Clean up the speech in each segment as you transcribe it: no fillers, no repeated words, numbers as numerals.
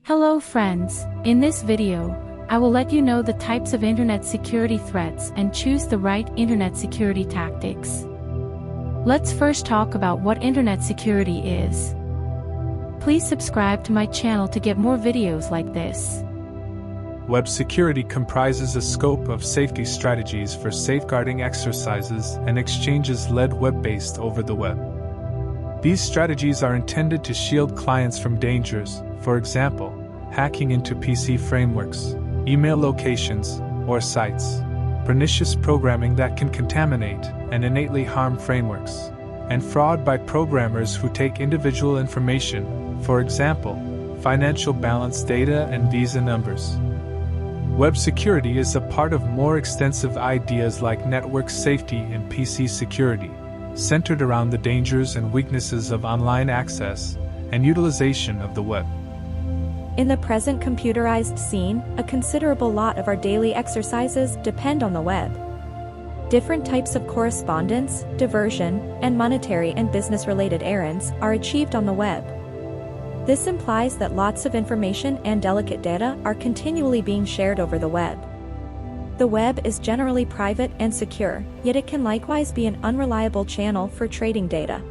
Hello friends, in this video, I will let you know the types of internet security threats and choose the right internet security tactics. Let's first talk about what internet security is. Please subscribe to my channel to get more videos like this. Web security comprises a scope of safety strategies for safeguarding exercises and exchanges led web-based over the web. These strategies are intended to shield clients from dangers, for example, hacking into PC frameworks, email locations, or sites, pernicious programming that can contaminate and innately harm frameworks, and fraud by programmers who take individual information, for example, financial balance data and visa numbers. Web security is a part of more extensive ideas like network safety and PC security, centered around the dangers and weaknesses of online access and utilization of the web. In the present computerized scene, a considerable lot of our daily exercises depend on the web. Different types of correspondence, diversion, and monetary and business-related errands are achieved on the web. This implies that lots of information and delicate data are continually being shared over the web. The web is generally private and secure, yet it can likewise be an unreliable channel for trading data,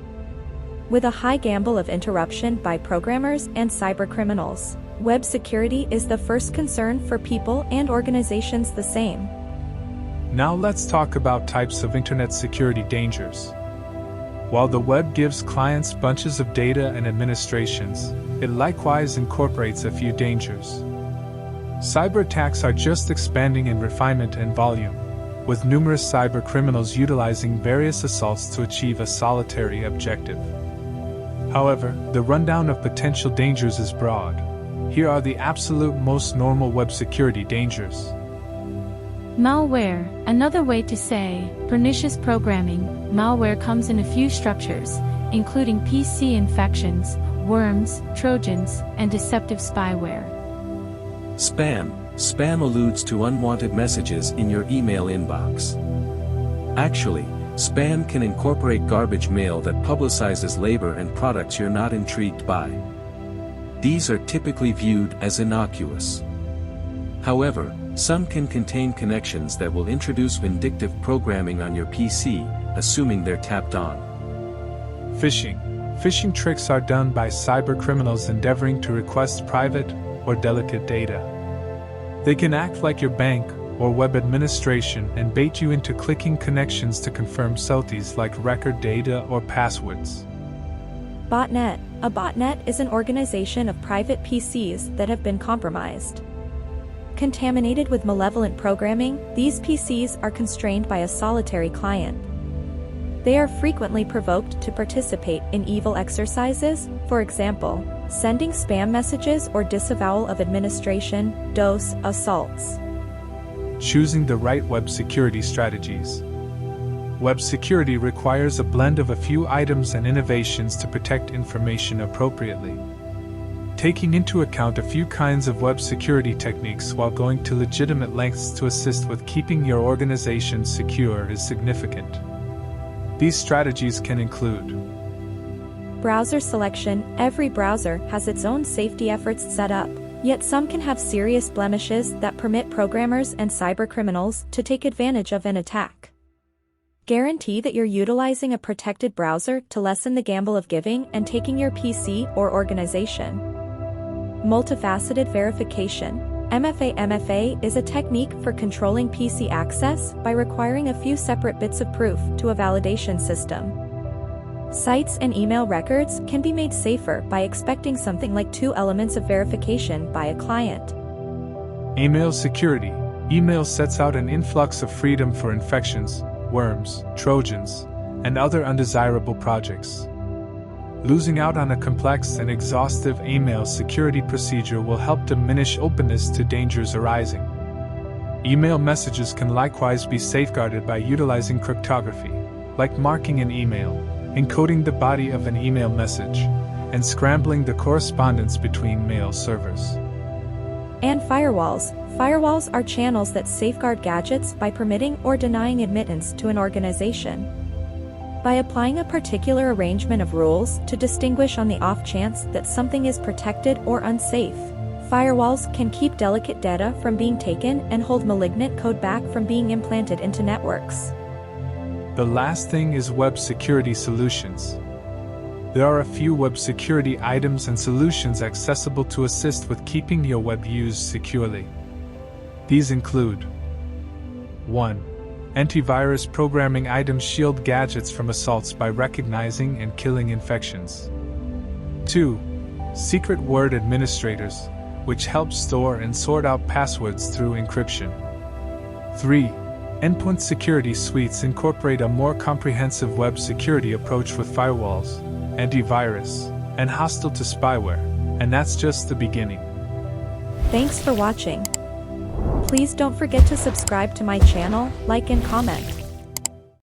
with a high gamble of interruption by programmers and cybercriminals. Web security is the first concern for people and organizations the same. Now let's talk about types of internet security dangers. While the web gives clients bunches of data and administrations, it likewise incorporates a few dangers. Cyber attacks are just expanding in refinement and volume, with numerous cyber criminals utilizing various assaults to achieve a solitary objective. However, the rundown of potential dangers is broad. Here are the absolute most normal web security dangers. Malware, another way to say pernicious programming. Malware comes in a few structures, including PC infections, worms, trojans, and deceptive spyware. Spam. Spam alludes to unwanted messages in your email inbox. Actually, spam can incorporate garbage mail that publicizes labor and products you're not intrigued by. These are typically viewed as innocuous. However, some can contain connections that will introduce vindictive programming on your PC, assuming they're tapped on. Phishing. Phishing tricks are done by cyber criminals endeavoring to request private or delicate data. They can act like your bank or web administration and bait you into clicking connections to confirm selfies like record data or passwords. Botnet. A botnet is an organization of private PCs that have been compromised. Contaminated with malevolent programming, these PCs are constrained by a solitary client. They are frequently provoked to participate in evil exercises, for example, sending spam messages or disavowal of administration, DOS, assaults. Choosing the right web security strategies. Web security requires a blend of a few items and innovations to protect information appropriately. Taking into account a few kinds of web security techniques while going to legitimate lengths to assist with keeping your organization secure is significant. These strategies can include browser selection. Every browser has its own safety efforts set up, yet some can have serious blemishes that permit programmers and cybercriminals to take advantage of an attack. Guarantee that you're utilizing a protected browser to lessen the gamble of giving and taking your PC or organization. Multifaceted verification. MFA is a technique for controlling PC access by requiring a few separate bits of proof to a validation system. Sites and email records can be made safer by expecting something like 2 elements of verification by a client. Email security. Email sets out an influx of freedom for infections, worms, trojans, and other undesirable projects. Losing out on a complex and exhaustive email security procedure will help diminish openness to dangers arising. Email messages can likewise be safeguarded by utilizing cryptography, like marking an email, encoding the body of an email message, and scrambling the correspondence between mail servers. And firewalls. Firewalls are channels that safeguard gadgets by permitting or denying admittance to an organization. By applying a particular arrangement of rules to distinguish on the off chance that something is protected or unsafe, Firewalls can keep delicate data from being taken and hold malignant code back from being implanted into networks. The last thing is web security solutions. There are a few web security items and solutions accessible to assist with keeping your web used securely. These include 1. Antivirus programming items shield gadgets from assaults by recognizing and killing infections. 2. Secret word administrators, which help store and sort out passwords through encryption. 3. Endpoint security suites incorporate a more comprehensive web security approach with firewalls, antivirus, and hostile to spyware, and that's just the beginning. Thanks for watching. Please don't forget to subscribe to my channel, like and comment.